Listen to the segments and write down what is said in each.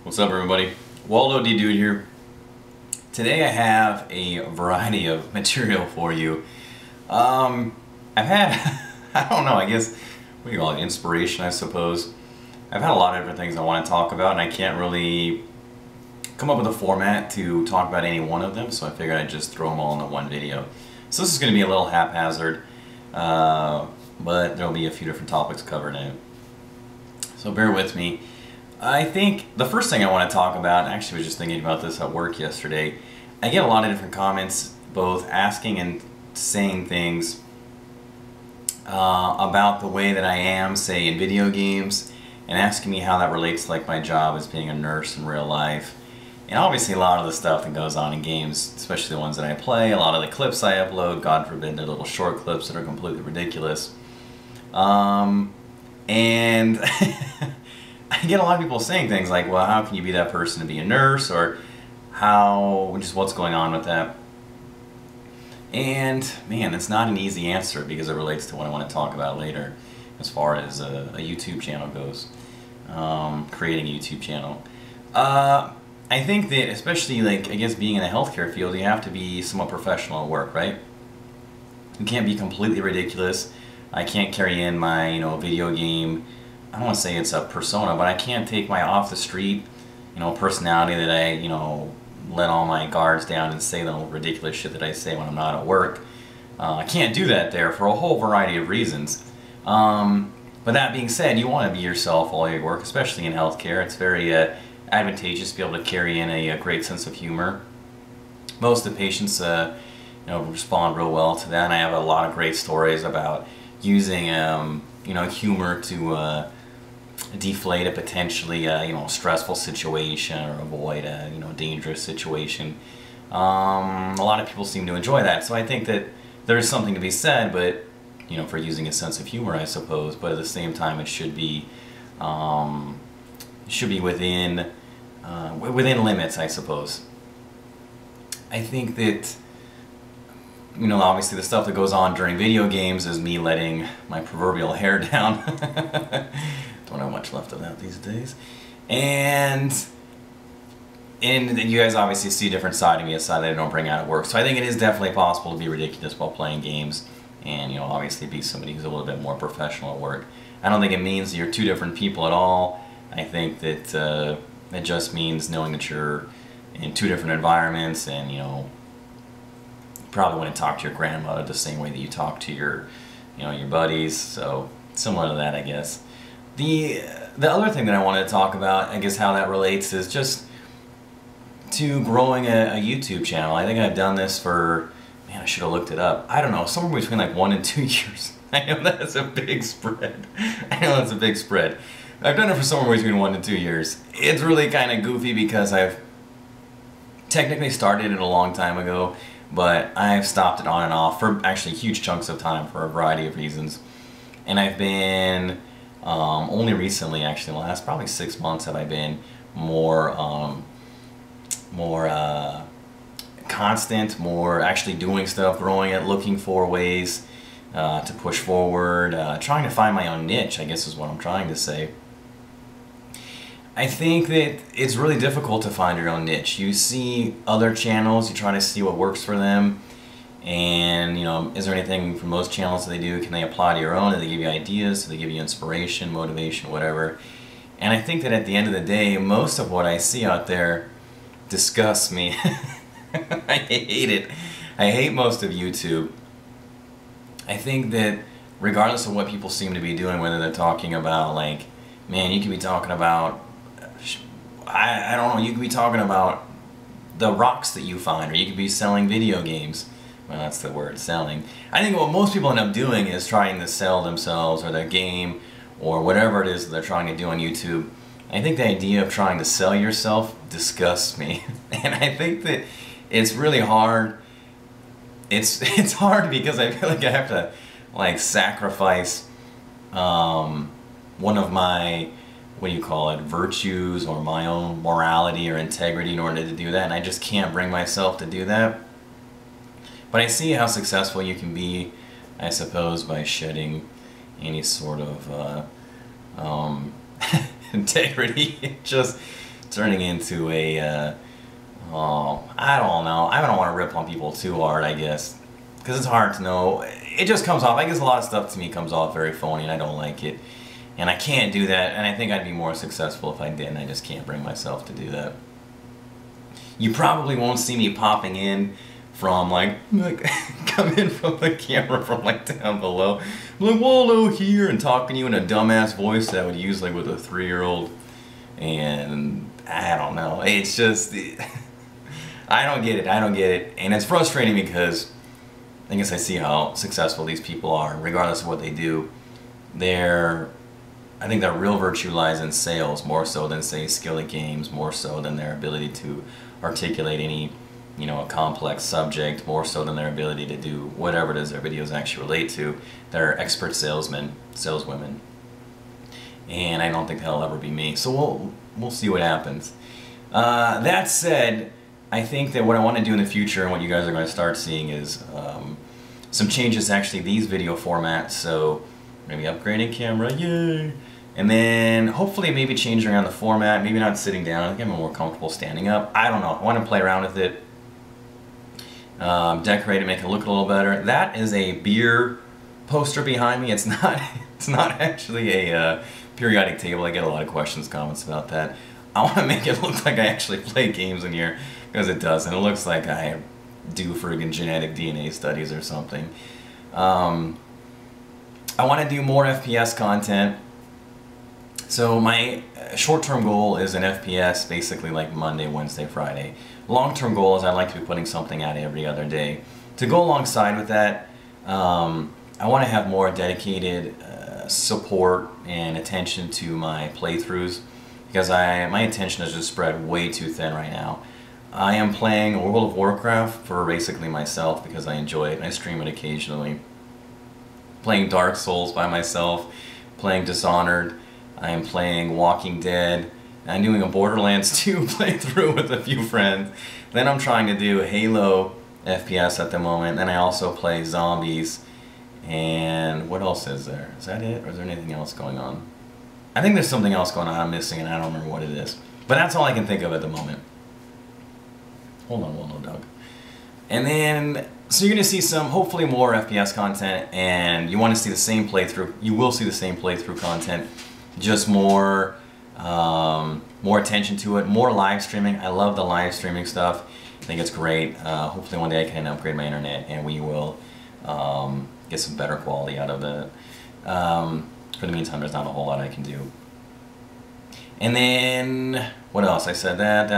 What's up, everybody? WaldoDude here. Today I have a variety of material for you. I've had, I don't know, I guess, what do you call it, inspiration, I suppose. I've had a lot of different things I want to talk about, and I can't really come up with a format to talk about any one of them, so I figured I'd just throw them all into one video. So this is going to be a little haphazard, but there'll be a few different topics covered in it. So bear with me. I think the first thing I want to talk about, and actually I was just thinking about this at work yesterday, I get a lot of different comments, both asking and saying things about the way that I am, say, in video games, and asking me how that relates to like my job as being a nurse in real life. And obviously a lot of the stuff that goes on in games, especially the ones that I play, a lot of the clips I upload, God forbid, they're little short clips that are completely ridiculous. And I get a lot of people saying things like, well, how can you be that person to be a nurse, or just what's going on with that? And man, it's not an easy answer because it relates to what I want to talk about later as far as a YouTube channel goes, creating a YouTube channel. I think that especially, like, I guess being in the healthcare field, you have to be somewhat professional at work, right? You can't be completely ridiculous. I can't carry in my, video game, I don't want to say it's a persona, but I can't take my off the street, personality that I, let all my guards down and say the ridiculous shit that I say when I'm not at work. I can't do that there for a whole variety of reasons. But that being said, you want to be yourself while you work, especially in healthcare. It's very advantageous to be able to carry in a great sense of humor. Most of the patients, respond real well to that, and I have a lot of great stories about using, humor to deflate a potentially, stressful situation or avoid a, dangerous situation. A lot of people seem to enjoy that, so I think that there's something to be said, but, for using a sense of humor, I suppose. But at the same time, it should be within limits, I suppose. I think that, obviously the stuff that goes on during video games is me letting my proverbial hair down. Don't have much left of that these days. And you guys obviously see a different side of me, a side that I don't bring out at work. So I think it is definitely possible to be ridiculous while playing games and, obviously be somebody who's a little bit more professional at work. I don't think it means that you're two different people at all. I think that it just means knowing that you're in two different environments, and, you probably wouldn't talk to your grandmother the same way that you talk to your, your buddies. So similar to that, I guess. The other thing that I wanted to talk about, I guess how that relates, is just to growing a YouTube channel. I think I've done this for, man, I should have looked it up. I don't know, somewhere between like 1 and 2 years. I know that's a big spread. I know that's a big spread. I've done it for somewhere between 1 and 2 years. It's really kind of goofy because I've technically started it a long time ago, but I've stopped it on and off for actually huge chunks of time for a variety of reasons. And I've been, only recently, actually, the last probably 6 months, have I been more constant, more actually doing stuff, growing it, looking for ways to push forward, trying to find my own niche, I guess is what I'm trying to say. I think that it's really difficult to find your own niche. You see other channels, you try to see what works for them, and, is there anything from those channels that they do, can they apply to your own? Do they give you ideas? Do they give you inspiration, motivation, whatever? And I think that at the end of the day, most of what I see out there disgusts me. I hate it. I hate most of YouTube. I think that regardless of what people seem to be doing, whether they're talking about, like, man, you could be talking about, I don't know, you could be talking about the rocks that you find, or you could be selling video games. Well, that's the word, selling. I think what most people end up doing is trying to sell themselves or their game or whatever it is that they're trying to do on YouTube. I think the idea of trying to sell yourself disgusts me. And I think that it's really hard. It's hard because I feel like I have to, like, sacrifice one of my, what do you call it, virtues or my own morality or integrity in order to do that, and I just can't bring myself to do that. But I see how successful you can be, I suppose, by shedding any sort of integrity. Just turning into a, oh, I don't know. I don't want to rip on people too hard, I guess, because it's hard to know. It just comes off, I guess a lot of stuff to me comes off very phony, and I don't like it. And I can't do that, and I think I'd be more successful if I did, and I just can't bring myself to do that. You probably won't see me popping in from like come in from the camera from like down below, like Waldo here, and talking to you in a dumbass voice that I would use like with a 3-year-old, and I don't know. It's just I don't get it. I don't get it, and it's frustrating because I guess I see how successful these people are, regardless of what they do. I think they're real virtualizing sales more so than, say, skill at games, more so than their ability to articulate any, a complex subject, more so than their ability to do whatever it is their videos actually relate to. They're expert salesmen, saleswomen, and I don't think that'll ever be me. So we'll see what happens. That said, I think that what I want to do in the future and what you guys are going to start seeing is some changes to actually these video formats. So maybe upgrading camera, yay! And then hopefully maybe changing around the format, maybe not sitting down. I think I'm more comfortable standing up. I don't know. I want to play around with it, decorate it, make it look a little better. That is a beer poster behind me. It's not. It's not actually a periodic table. I get a lot of questions, comments about that. I want to make it look like I actually play games in here, because it doesn't. It looks like I do friggin' genetic DNA studies or something. I want to do more FPS content. So my short-term goal is an FPS basically like Monday, Wednesday, Friday. Long-term goal is I'd like to be putting something out every other day. To go alongside with that, I want to have more dedicated support and attention to my playthroughs, because my attention is just spread way too thin right now. I am playing World of Warcraft for basically myself because I enjoy it, and I stream it occasionally. Playing Dark Souls by myself, playing Dishonored, I am playing Walking Dead, I'm doing a Borderlands 2 playthrough with a few friends. Then I'm trying to do Halo FPS at the moment, then I also play Zombies, and what else is there? Is that it, or is there anything else going on? I think there's something else going on I'm missing, and I don't remember what it is. But that's all I can think of at the moment. Hold on, WaldoDude. And then, so you're going to see some, hopefully more FPS content, and you want to see the same playthrough. You will see the same playthrough content, just more attention to it, more live streaming. I love the live streaming stuff. I think it's great. Hopefully one day I can upgrade my internet, and we will get some better quality out of it. For the meantime, there's not a whole lot I can do. And then, what else? I said that.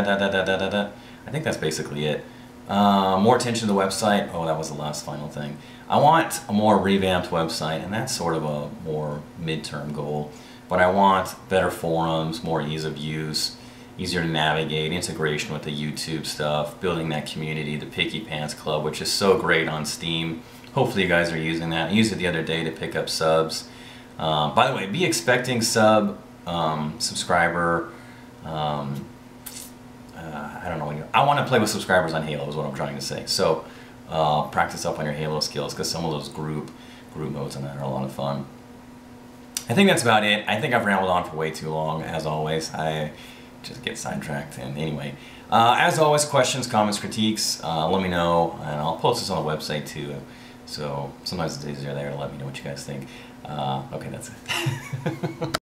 I think that's basically it. More attention to the website. Oh, that was the last final thing. I want a more revamped website, and that's sort of a more midterm goal. But I want better forums, more ease of use, easier to navigate, integration with the YouTube stuff, building that community, the Picky Pants Club, which is so great on Steam. Hopefully you guys are using that. I used it the other day to pick up subs. By the way, be expecting subscriber, I don't know what I want to play with subscribers on Halo is what I'm trying to say. So practice up on your Halo skills, because some of those group modes on that are a lot of fun. I think that's about it. I think I've rambled on for way too long, as always. I just get sidetracked. And anyway, as always, questions, comments, critiques, let me know, and I'll post this on the website too. So sometimes it's easier there to let me know what you guys think. Okay, that's it.